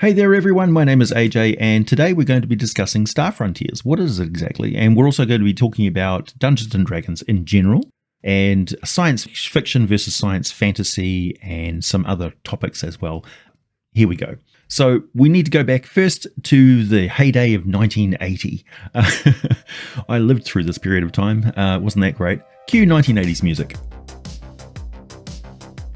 Hey there everyone, my name is AJ and today we're going to be discussing Star Frontiers. What is it exactly? And we're also going to be talking about Dungeons & Dragons in general and science fiction versus science fantasy and some other topics as well. Here we go. So we need to go back first to the heyday of 1980. I lived through this period of time. Wasn't that great? Cue 1980s music.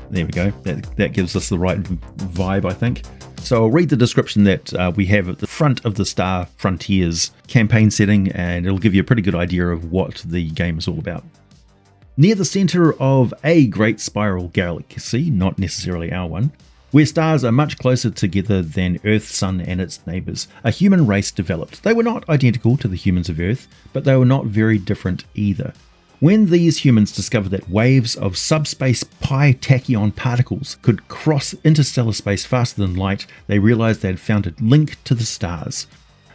There we go. That gives us the right vibe, I think. So I'll read the description that we have at the front of the Star Frontiers campaign setting, and it'll give you a pretty good idea of what the game is all about. Near the center of a great spiral galaxy, not necessarily our one, where stars are much closer together than Earth, Sun, and its neighbors, a human race developed. They were not identical to the humans of Earth, but they were not very different either. When these humans discovered that waves of subspace pi tachyon particles could cross interstellar space faster than light, they realized they had found a link to the stars.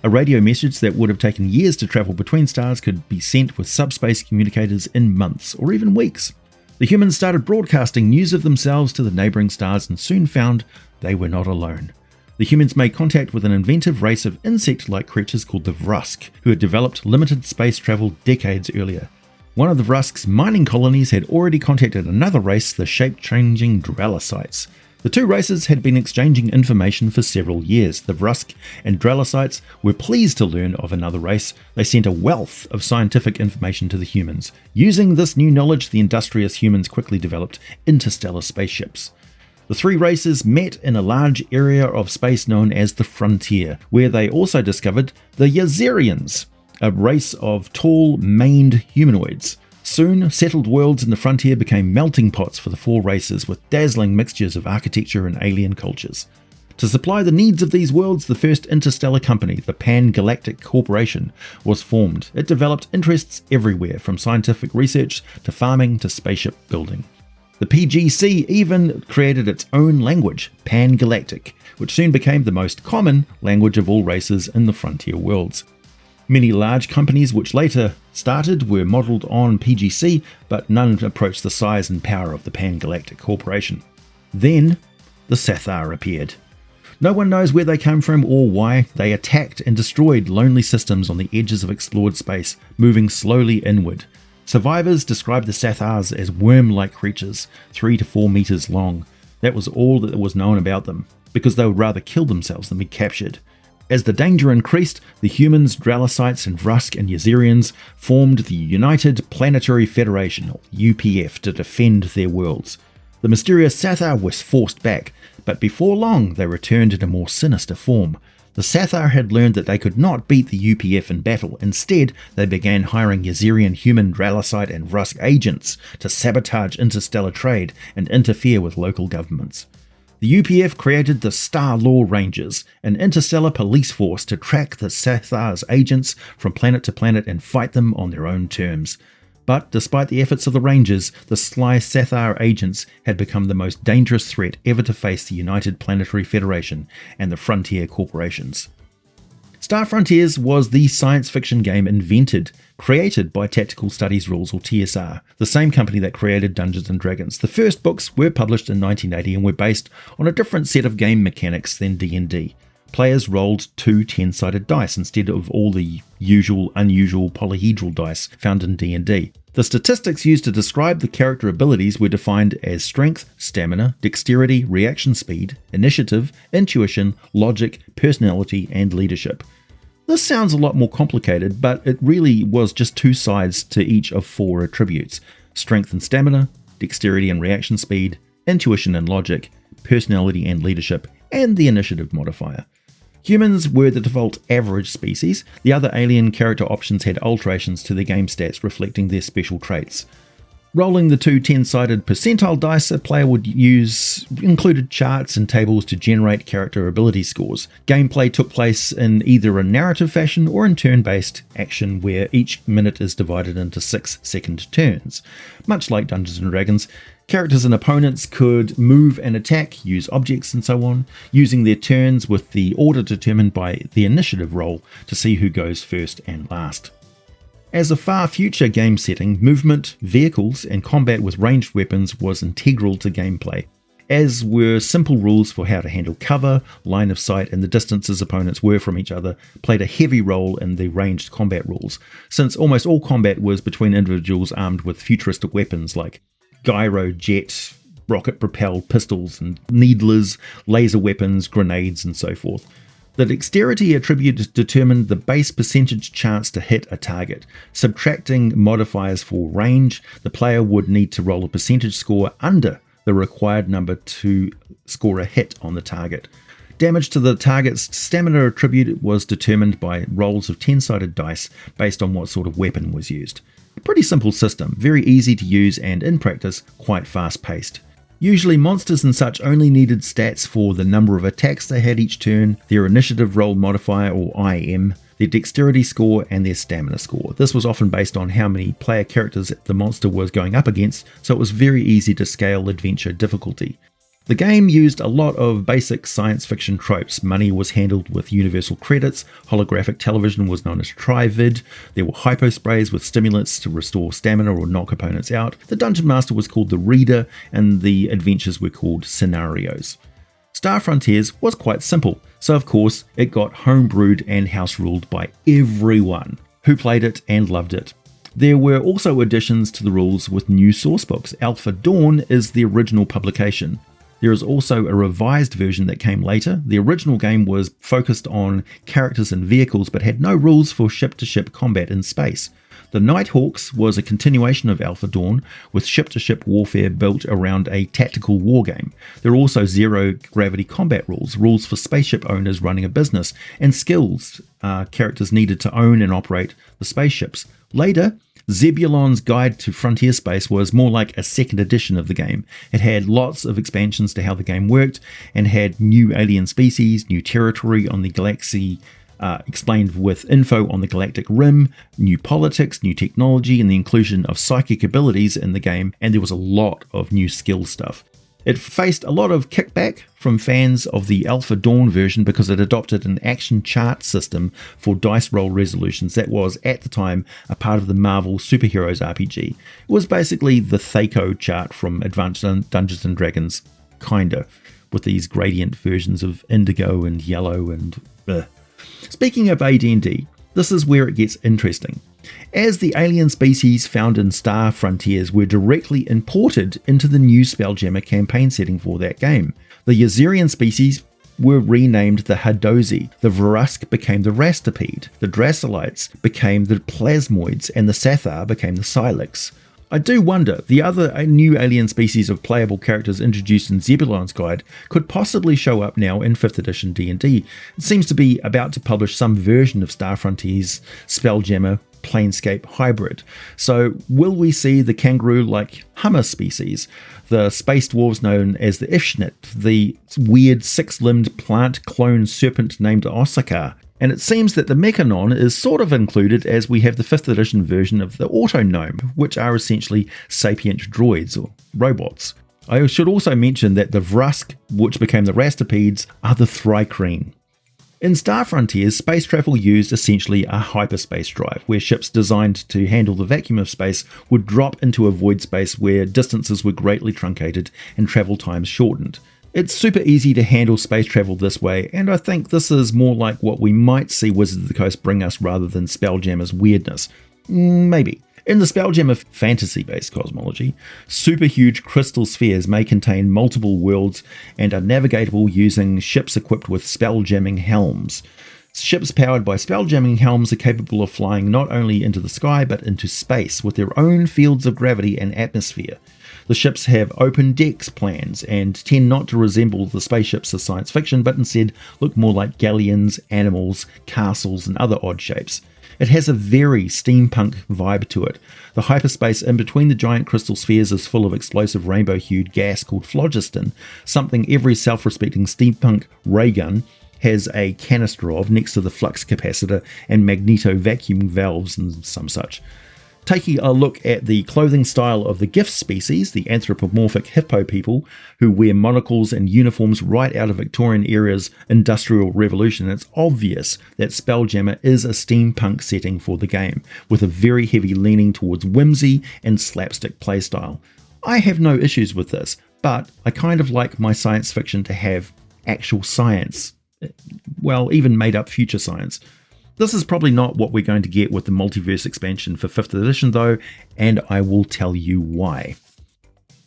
A radio message that would have taken years to travel between stars could be sent with subspace communicators in months or even weeks. The humans started broadcasting news of themselves to the neighboring stars and soon found they were not alone. The humans made contact with an inventive race of insect-like creatures called the Vrusk, who had developed limited space travel decades earlier. One of the Vrusk's mining colonies had already contacted another race, the shape-changing Dralicites. The two races had been exchanging information for several years. The Vrusk and Dralicites were pleased to learn of another race. They sent a wealth of scientific information to the humans. Using this new knowledge, the industrious humans quickly developed interstellar spaceships. The three races met in a large area of space known as the Frontier, where they also discovered the Yazerians, a race of tall, maned humanoids. Soon, settled worlds in the Frontier became melting pots for the four races with dazzling mixtures of architecture and alien cultures. To supply the needs of these worlds, the first interstellar company, the Pan-Galactic Corporation, was formed. It developed interests everywhere, from scientific research to farming to spaceship building. The PGC even created its own language, Pan-Galactic, which soon became the most common language of all races in the Frontier worlds. Many large companies which later started were modelled on PGC, but none approached the size and power of the Pan-Galactic Corporation. Then, the Sathar appeared. No one knows where they came from or why. They attacked and destroyed lonely systems on the edges of explored space, moving slowly inward. Survivors described the Sathars as worm-like creatures, 3 to 4 meters long. That was all that was known about them, because they would rather kill themselves than be captured. As the danger increased, the humans, Dralicites, and Vrusk and Yazerians formed the United Planetary Federation, or UPF, to defend their worlds. The mysterious Sathar was forced back, but before long they returned in a more sinister form. The Sathar had learned that they could not beat the UPF in battle. Instead, they began hiring Yazerian human, Dralicite, and Vrusk agents to sabotage interstellar trade and interfere with local governments. The UPF created the Star Law Rangers, an interstellar police force to track the Sathar's agents from planet to planet and fight them on their own terms. But despite the efforts of the Rangers, the sly Sathar agents had become the most dangerous threat ever to face the United Planetary Federation and the Frontier corporations. Star Frontiers was the science fiction game created by Tactical Studies Rules, or TSR, the same company that created Dungeons & Dragons. The first books were published in 1980 and were based on a different set of game mechanics than D&D. Players rolled 2 10-sided dice instead of all the unusual polyhedral dice found in D&D. The statistics used to describe the character abilities were defined as strength, stamina, dexterity, reaction speed, initiative, intuition, logic, personality, and leadership. This sounds a lot more complicated, but it really was just 2 sides to each of 4 attributes: strength and stamina, dexterity and reaction speed, intuition and logic, personality and leadership, and the initiative modifier. Humans were the default average species. The other alien character options had alterations to their game stats reflecting their special traits. Rolling the 2 10-sided percentile dice a player would use included charts and tables to generate character ability scores. Gameplay took place in either a narrative fashion or in turn-based action where each minute is divided into 6-second turns. Much like Dungeons & Dragons, characters and opponents could move and attack, use objects and so on, using their turns with the order determined by the initiative roll to see who goes first and last. As a far future game setting, movement, vehicles, and combat with ranged weapons was integral to gameplay. as were simple rules for how to handle cover, line of sight, and the distances opponents were from each other played a heavy role in the ranged combat rules, since almost all combat was between individuals armed with futuristic weapons like gyro, jet, rocket-propelled pistols and needlers, laser weapons, grenades, and so forth. The dexterity attribute determined the base percentage chance to hit a target. Subtracting modifiers for range, the player would need to roll a percentage score under the required number to score a hit on the target. Damage to the target's stamina attribute was determined by rolls of 10-sided dice based on what sort of weapon was used. A pretty simple system, very easy to use and in practice quite fast-paced. Usually monsters and such only needed stats for the number of attacks they had each turn, their initiative roll modifier or IM, their dexterity score and their stamina score. This was often based on how many player characters the monster was going up against, so it was very easy to scale adventure difficulty. The game used a lot of basic science fiction tropes. Money was handled with universal credits, holographic television was known as trivid, there were hyposprays with stimulants to restore stamina or knock opponents out, the Dungeon Master was called the Reader, and the adventures were called scenarios. Star Frontiers was quite simple, so of course it got homebrewed and house ruled by everyone who played it and loved it. There were also additions to the rules with new sourcebooks. Alpha Dawn is the original publication. There is also a revised version that came later. The original game was focused on characters and vehicles but had no rules for ship-to-ship combat in space. The Nighthawks was a continuation of Alpha Dawn, with ship-to-ship warfare built around a tactical wargame. There are also zero-gravity combat rules, rules for spaceship owners running a business, and skills characters needed to own and operate the spaceships. Later, Zebulon's Guide to Frontier Space was more like a second edition of the game. It had lots of expansions to how the game worked, and had new alien species, new territory on the galaxy, explained with info on the galactic rim, new politics, new technology, and the inclusion of psychic abilities in the game, and there was a lot of new skill stuff. It faced a lot of kickback from fans of the Alpha Dawn version because it adopted an action chart system for dice roll resolutions that was, at the time, a part of the Marvel Superheroes RPG. It was basically the Thaco chart from Advanced Dungeons Dragons, kinda, with these gradient versions of indigo and yellow and Speaking of AD&D, this is where it gets interesting, as the alien species found in Star Frontiers were directly imported into the new Spelljammer campaign setting for that game. The Yazirian species were renamed the Hadozi, the Vrask became the Rastipede, the Dracolites became the Plasmoids, and the Sathar became the Silex. I do wonder, the other new alien species of playable characters introduced in Zebulon's Guide could possibly show up now in 5th edition D&D. It seems to be about to publish some version of Star Frontiers Spelljammer Planescape hybrid. So will we see the kangaroo-like hummer species, the space dwarves known as the Ifschnit, the weird six-limbed plant clone serpent named Osaka? And it seems that the Mechanon is sort of included, as we have the 5th edition version of the Auto-Gnome, which are essentially sapient droids or robots. I should also mention that the Vrask, which became the Rastipedes, are the Thrykreen. In Star Frontiers, space travel used essentially a hyperspace drive, where ships designed to handle the vacuum of space would drop into a void space where distances were greatly truncated and travel times shortened. It's super easy to handle space travel this way, and I think this is more like what we might see Wizards of the Coast bring us rather than Spelljammer's weirdness. Maybe. In the Spelljammer fantasy-based cosmology, super huge crystal spheres may contain multiple worlds and are navigatable using ships equipped with spelljamming helms. Ships powered by spelljamming helms are capable of flying not only into the sky but into space with their own fields of gravity and atmosphere. The ships have open decks plans and tend not to resemble the spaceships of science fiction, but instead look more like galleons, animals, castles, and other odd shapes. It has a very steampunk vibe to it. The hyperspace in between the giant crystal spheres is full of explosive rainbow-hued gas called phlogiston, something every self-respecting steampunk ray gun has a canister of next to the flux capacitor and magneto vacuum valves and some such. Taking a look at the clothing style of the Gift species, the anthropomorphic hippo people who wear monocles and uniforms right out of Victorian era's Industrial Revolution, it's obvious that Spelljammer is a steampunk setting for the game, with a very heavy leaning towards whimsy and slapstick playstyle. I have no issues with this, but I kind of like my science fiction to have actual science. Well, even made up future science. This is probably not what we're going to get with the Multiverse expansion for 5th edition though, and I will tell you why.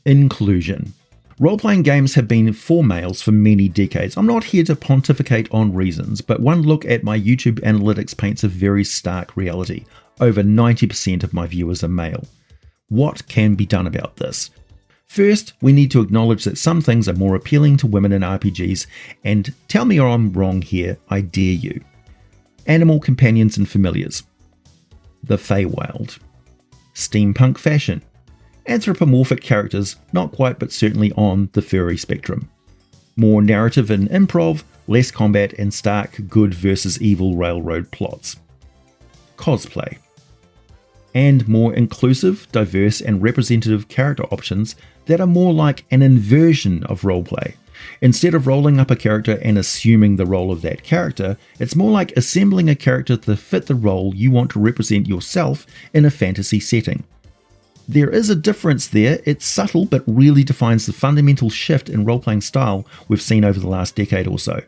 Inclusion. Role-playing games have been for males for many decades. I'm not here to pontificate on reasons, but one look at my YouTube analytics paints a very stark reality. Over 90% of my viewers are male. What can be done about this? First, we need to acknowledge that some things are more appealing to women in RPGs, and tell me I'm wrong here, I dare you. Animal companions and familiars. The Feywild. Steampunk fashion. Anthropomorphic characters, not quite but certainly on the furry spectrum. More narrative and improv, less combat and stark good versus evil railroad plots. Cosplay. And more inclusive, diverse and representative character options that are more like an inversion of roleplay. Instead of rolling up a character and assuming the role of that character, it's more like assembling a character to fit the role you want to represent yourself in a fantasy setting. There is a difference there, it's subtle but really defines the fundamental shift in role-playing style we've seen over the last decade or so.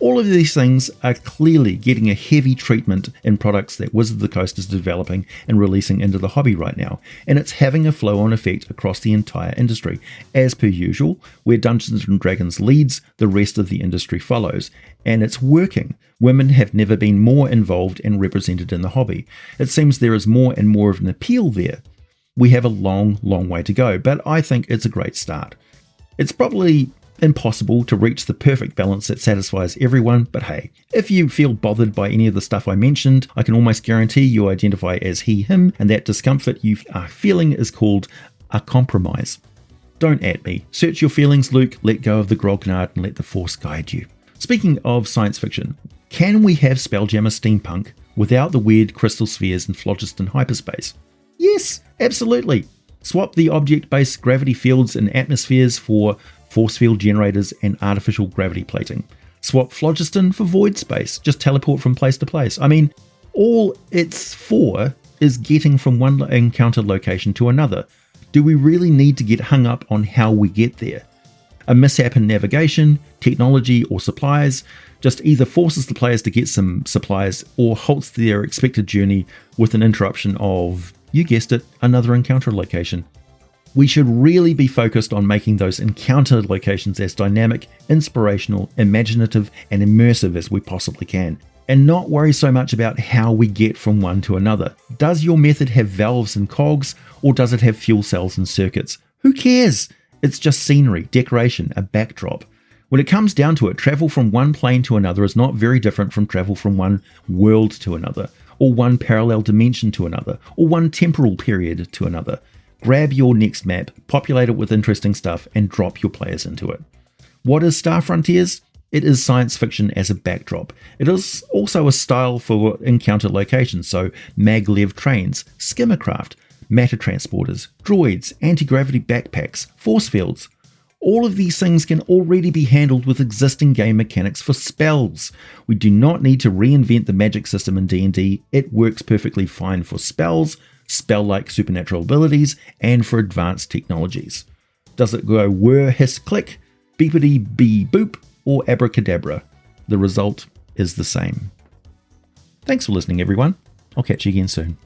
All of these things are clearly getting a heavy treatment in products that Wizards of the Coast is developing and releasing into the hobby right now, and it's having a flow-on effect across the entire industry. As per usual, where Dungeons & Dragons leads, the rest of the industry follows, and it's working. Women have never been more involved and represented in the hobby. It seems there is more and more of an appeal there. We have a long way to go, but I think it's a great start. It's probably impossible to reach the perfect balance that satisfies everyone, but hey, if you feel bothered by any of the stuff I mentioned, I can almost guarantee you identify as he, him, and that discomfort you are feeling is called a compromise. Don't at me. Search your feelings, Luke, let go of the grognard and let the Force guide you. Speaking of science fiction, can we have Spelljammer steampunk without the weird crystal spheres and phlogiston hyperspace? Yes, absolutely. Swap the object-based gravity fields and atmospheres for force field generators and artificial gravity plating. Swap phlogiston for void space. Just teleport from place to place. I mean, all it's for is getting from one encounter location to another. Do we really need to get hung up on how we get there? A mishap in navigation, technology, or supplies just either forces the players to get some supplies or halts their expected journey with an interruption of, you guessed it, another encounter location. We should really be focused on making those encounter locations as dynamic, inspirational, imaginative, and immersive as we possibly can, and not worry so much about how we get from one to another. Does your method have valves and cogs, or does it have fuel cells and circuits? Who cares? It's just scenery, decoration, a backdrop. When it comes down to it, travel from one plane to another is not very different from travel from one world to another, or one parallel dimension to another, or one temporal period to another. Grab your next map, populate it with interesting stuff, and drop your players into it. What is Star Frontiers? It is science fiction as a backdrop. It is also a style for encounter locations, so maglev trains, skimmercraft, matter transporters, droids, anti-gravity backpacks, force fields. All of these things can already be handled with existing game mechanics for spells. We do not need to reinvent the magic system in D&D. It works perfectly fine for spells, spell-like supernatural abilities, and for advanced technologies. Does it go whir, hiss, click, beepity bee boop, or abracadabra? The result is the same. Thanks for listening, everyone. I'll catch you again soon.